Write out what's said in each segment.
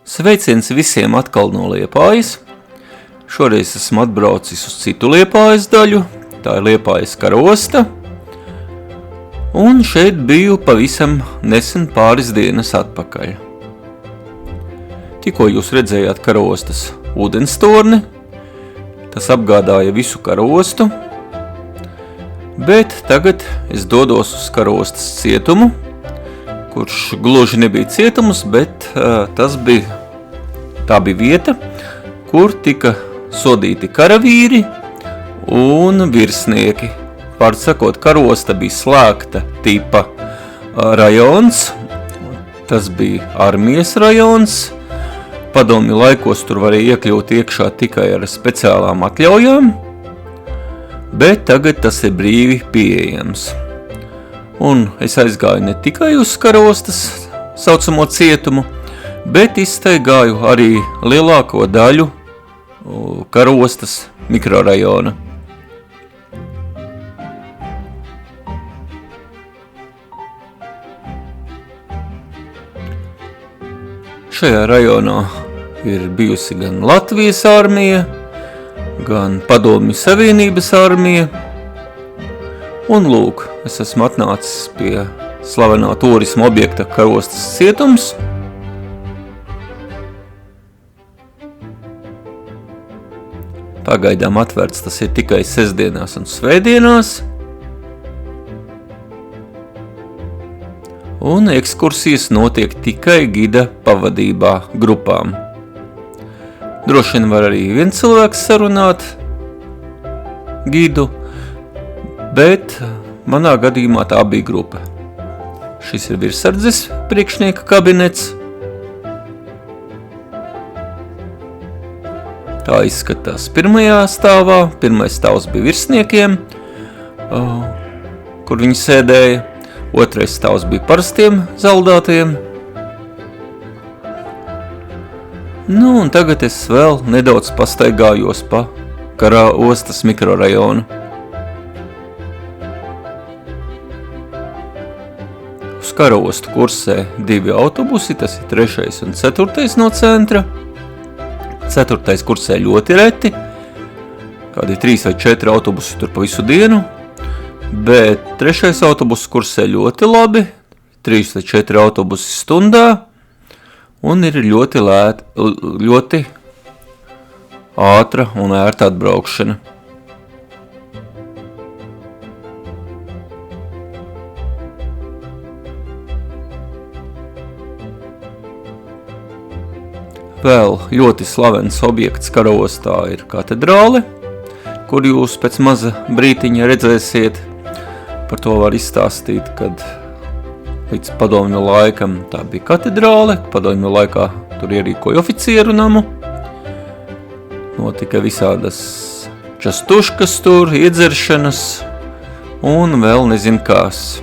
Sveiciens visiem atkal no Liepājas. Šoreiz esmu atbraucis uz citu Liepājas daļu, tā ir Liepājas karosta. Un šeit biju pavisam nesen pāris dienas atpakaļ. Tikko jūs redzējāt karostas ūdenstorni, tas apgādāja visu karostu, bet tagad es dodos uz karostas cietumu, kurš gluži nebija cietums, bet tā bija vieta, kur tika sodīti karavīri un virsnieki. Vārds sakot, karosta bija slēgta tipa rajons, tas bija armijas rajons. Padomju laikos tur varēja iekļūt iekšā tikai ar speciālām atļaujām, bet tagad tas ir brīvi pieejams. Un es aizgāju ne tikai uz karostas saucamo cietumu, bet izstaigāju arī lielāko daļu karostas mikrorajona. Šajā rajonā ir bijusi gan Latvijas armija, gan Padomju Savienības armija. Un lūk, es esmu atnācis pie slavenā turisma objekta karostas cietums. Pagaidām atvērts tas ir tikai sestdienās un svētdienās. Un ekskursijas notiek tikai gida pavadībā grupām. Droši vien var arī viens cilvēks sarunāt gidu, bet manā gadījumā tā bija grupa. Šis ir virsardzes priekšnieka kabinets. Tā izskatās pirmajā stāvā. Pirmais stāvs bija virsniekiem, kur viņi sēdēja. Otrais stāvs bija parastiem zaldātiem. Un tagad es vēl nedaudz pastaigājos pa karostas mikrorajonu. Uz karostu kursē 2 autobusi, tas ir 3. un 4. no centra. 4. kursē ļoti reti, kādi 3 vai 4 autobusi tur pa visu dienu, bet 3. autobusu kursē ļoti labi, 3 vai 4 autobusi stundā, un ir ļoti ātra un ērta atbraukšana. Vēl ļoti slavens objekts karostā ir katedrāle, kur jūs pēc maza brītiņa redzēsiet. Par to var izstāstīt, kad līdz padomju laikam tā bija katedrāle. Padomju laikā tur ierīkoja oficieru namu. Notika visādas častuškas tur, iedzeršanas un vēl nezinu kās.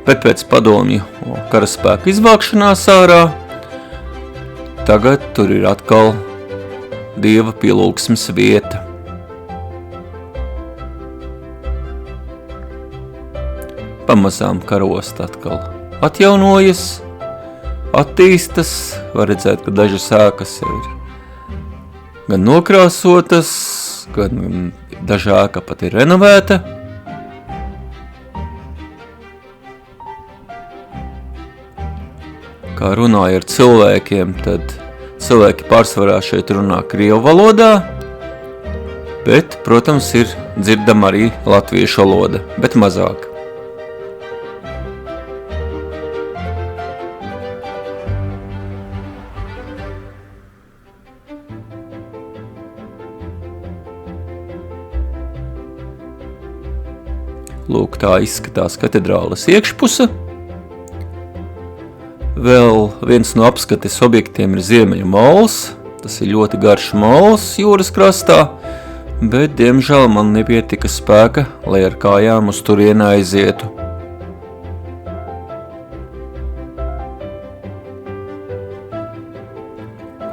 Bet pēc padomju karaspēku izvākšanās ārā tagad tur ir atkal dieva pielūgsmes vieta. Pamazām karosta atkal atjaunojas, attīstas. Var redzēt, ka dažas ēkas ir gan nokrāsotas, gan daža ēka pat ir renovēta. Kā runāja ar cilvēkiem, tad cilvēki pārsvarā šeit runā krievu valodā, bet, protams, ir dzirdama arī latviešu valoda, bet mazāk. Lūk, tā izskatās katedrāles iekšpuse. Vēl viens no apskates objektiem ir Ziemeļu mols. Tas ir ļoti garš mols jūras krastā, bet, diemžēl, man nepietika spēka, lai ar kājām uz turieni aizietu.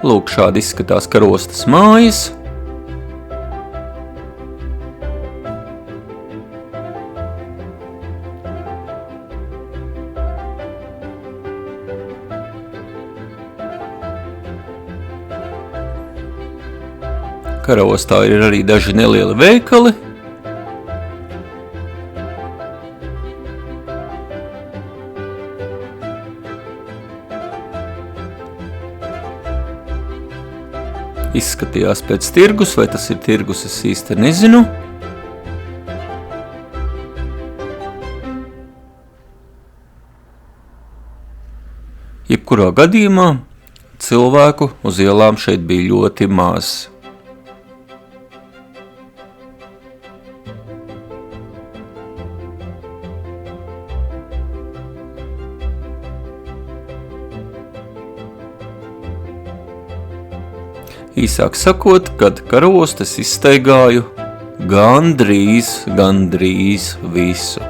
Lūk, šādi izskatās karostas mājas. Karostā ir arī daži nelieli veikali. Izskatījās pēc tirgus, vai tas ir tirgus, es īsti nezinu. Jebkurā gadījumā cilvēku uz ielām šeit bija ļoti maz. Īsāk sakot, kad karostes izstaigāju gandrīz visu.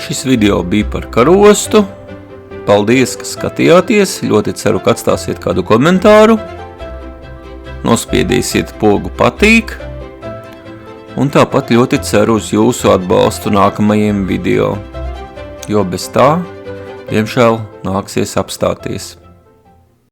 Šis video bija par karostu. Paldies, ka skatījāties. Ļoti ceru, ka atstāsiet kādu komentāru. Nospiedīsiet pogu patīk. Un tāpat ļoti ceru uz jūsu atbalstu nākamajiem video. Jo bez tā, diemžēl, nāksies apstāties.